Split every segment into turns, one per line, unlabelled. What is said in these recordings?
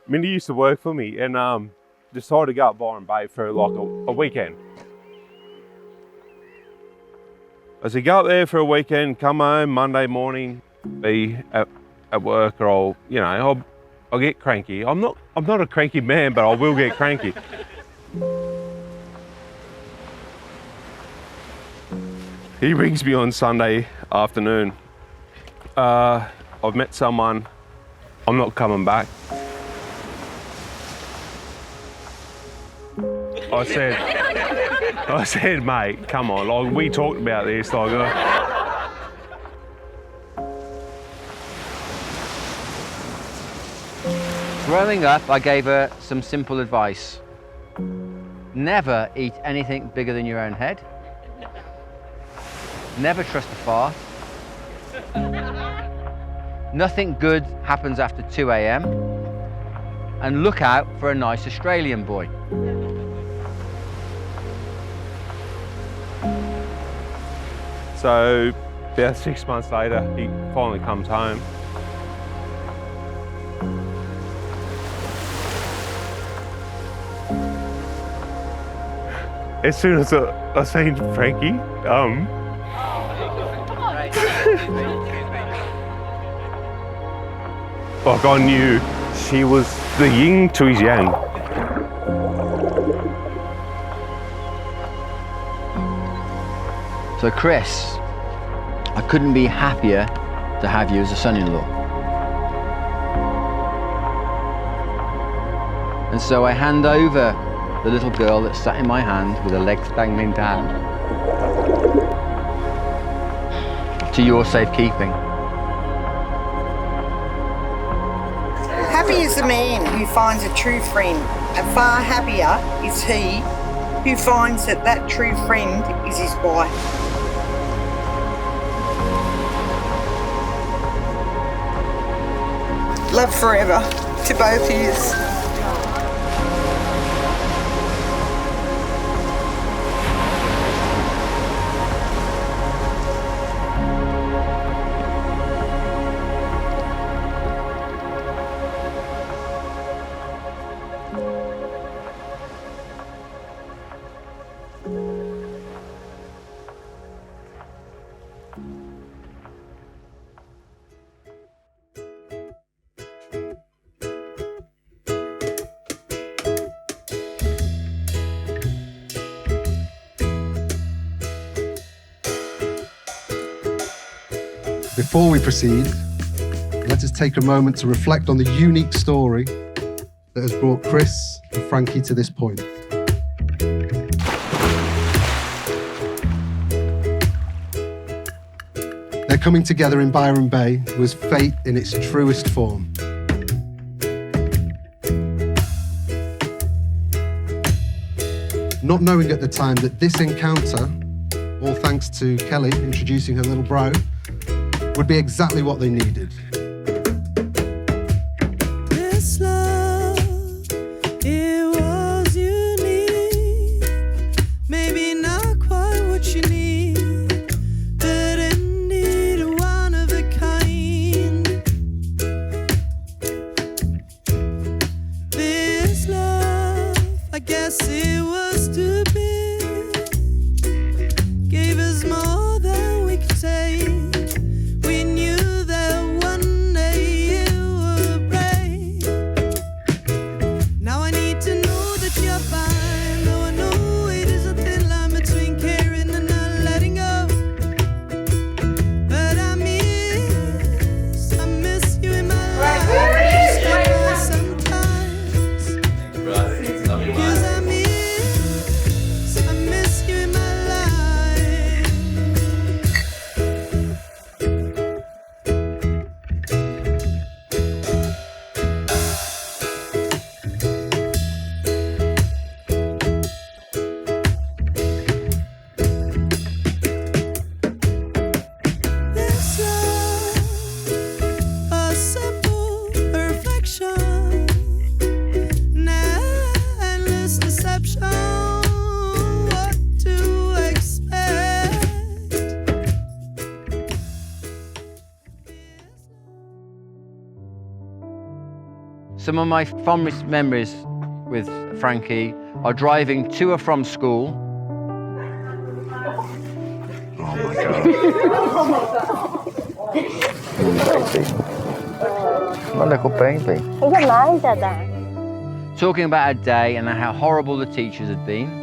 Mindy used to work for me and decided to go up Byron Bay for like a weekend. I said, go up there for a weekend, come home Monday morning, be at work, or I'll get cranky. I'm not a cranky man, but I will get cranky. He rings me on Sunday afternoon. I've met someone, I'm not coming back. I said, mate, come on, like, we talked about this, like.
Growing up, I gave her some simple advice. Never eat anything bigger than your own head. Never trust a fart. Nothing good happens after 2 a.m. And look out for a nice Australian boy.
So about 6 months later, he finally comes home. As soon as I seen Frankie, like, I knew she was the yin to his yang.
So Chris, I couldn't be happier to have you as a son-in-law. And so I hand over the little girl that sat in my hand with her legs dangling down to your safekeeping.
Happy is the man who finds a true friend, and far happier is he who finds that that true friend is his wife. Love forever to both of yous.
Before we proceed, let us take a moment to reflect on the unique story that has brought Chris and Frankie to this point. Their coming together in Byron Bay was fate in its truest form. Not knowing at the time that this encounter, all thanks to Kelly introducing her little bro, would be exactly what they needed.
This love, it was unique. Maybe not quite what you need, but indeed one of a kind. This love, I guess it was too big. Gave us more than we could take. We knew that one
Some of my fondest memories with Frankie are driving to or from school.
Oh my God.
My little baby.
He's a nice dad.
Talking about our day and how horrible the teachers had been.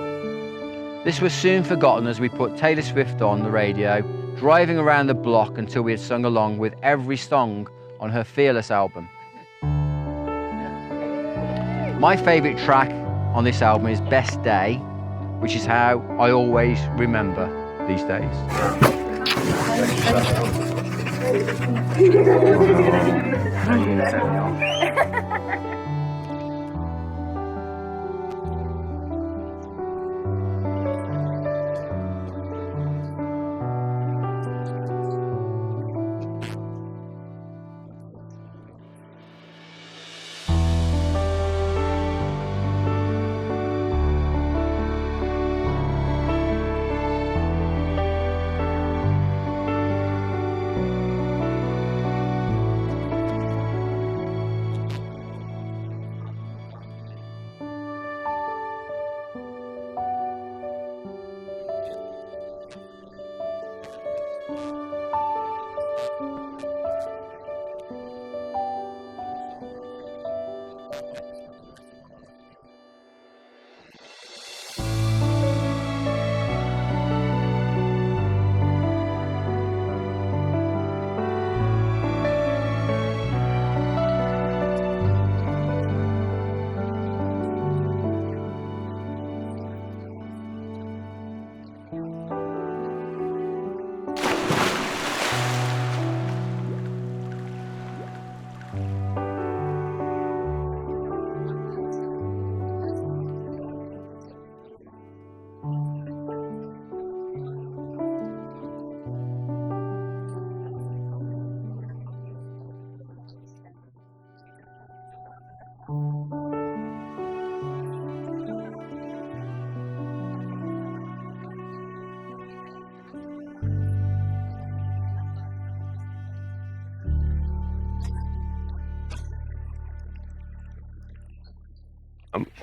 This was soon forgotten as we put Taylor Swift on the radio, driving around the block until we had sung along with every song on her Fearless album. My favourite track on this album is Best Day, which is how I always remember these days.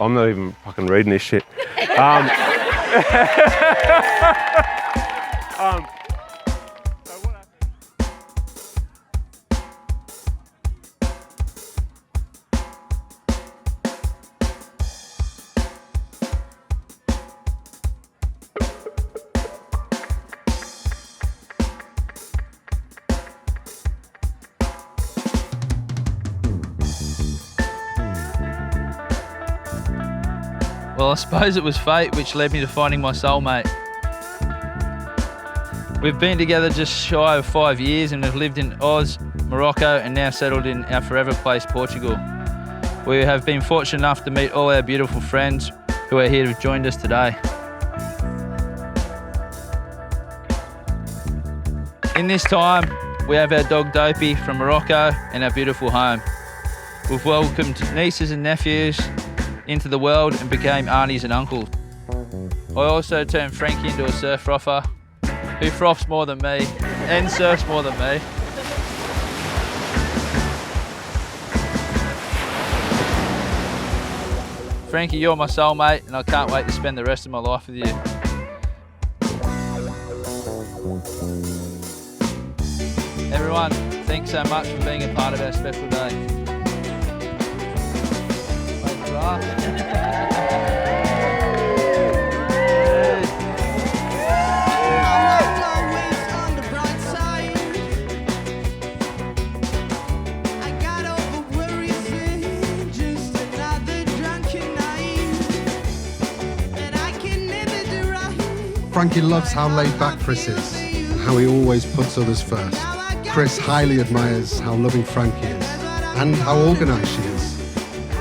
I'm not even fucking reading this shit.
Well, I suppose it was fate which led me to finding my soulmate. We've been together just shy of 5 years and have lived in Oz, Morocco, and now settled in our forever place, Portugal. We have been fortunate enough to meet all our beautiful friends who are here to have joined us today. In this time, we have our dog Dopey from Morocco and our beautiful home. We've welcomed nieces and nephews into the world and became aunties and uncles. I also turned Frankie into a surf frother, who froths more than me and surfs more than me. Frankie, you're my soulmate and I can't wait to spend the rest of my life with you. Everyone, thanks so much for being a part of our special day.
Frankie loves how laid back Chris is and how he always puts others first. Chris highly admires how loving Frankie is and how organised she is,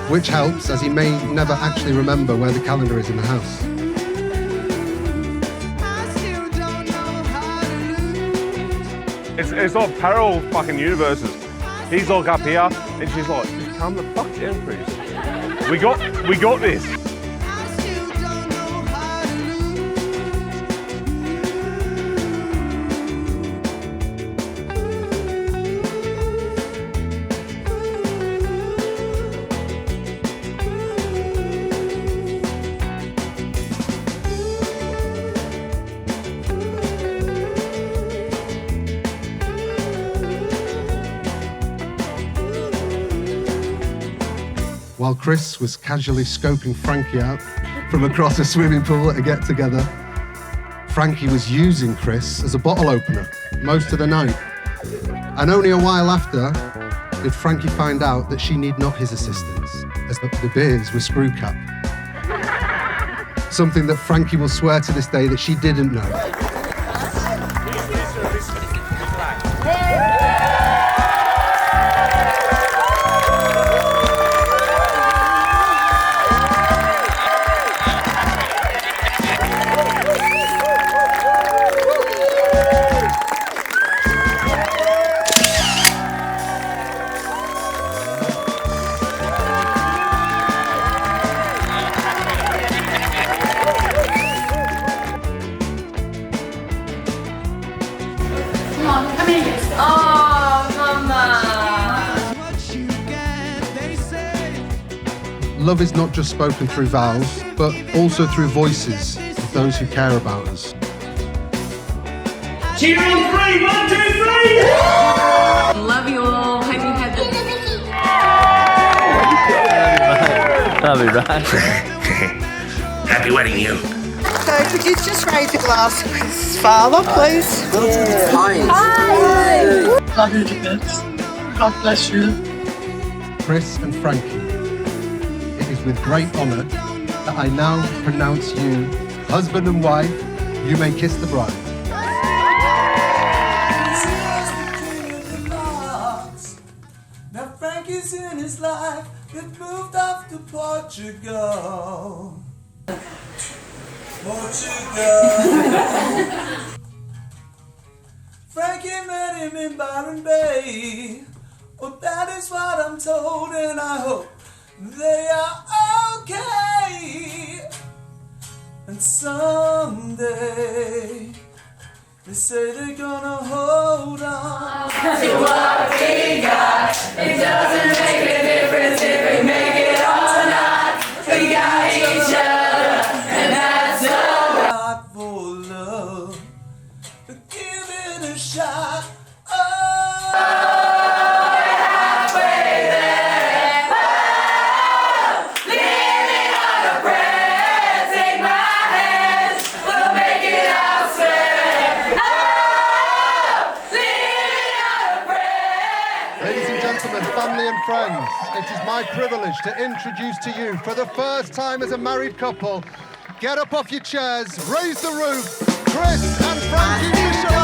which helps as he may never actually remember where the calendar is in the house.
It's like parallel fucking universes. He's like up here and she's like, just calm the fuck down, Chris. We got this.
while Chris was casually scoping Frankie out from across a swimming pool at a get-together. Frankie was using Chris as a bottle opener most of the night. And only a while after did Frankie find out that she need not his assistance, as the beers were screw cap. Something that Frankie will swear to this day that she didn't know. Love is not just spoken through vows, but also through voices of those who care about us.
Cheer on 3, 1, 2, 3!
Love you all. Hope you have the
That'll be right.
Happy wedding, you.
So could you just raise a glass to Chris's father, please?
Hi.
Love you to bits. God bless you.
Chris and Frankie, it is with great honour that I now pronounce you husband and wife. You may kiss the bride.
Now Frankie's in his life, they've moved off to Portugal. Frankie met him in Byron Bay. Oh, that is what I'm told, and I hope they are okay. And someday they say they're gonna hold on to what we got. It doesn't make a difference if we make it or not. We got each other, and that's all. Not for love, but give it a shot.
Family and friends, it is my privilege to introduce to you for the first time as a married couple, get up off your chairs, raise the roof, Chris and Frankie.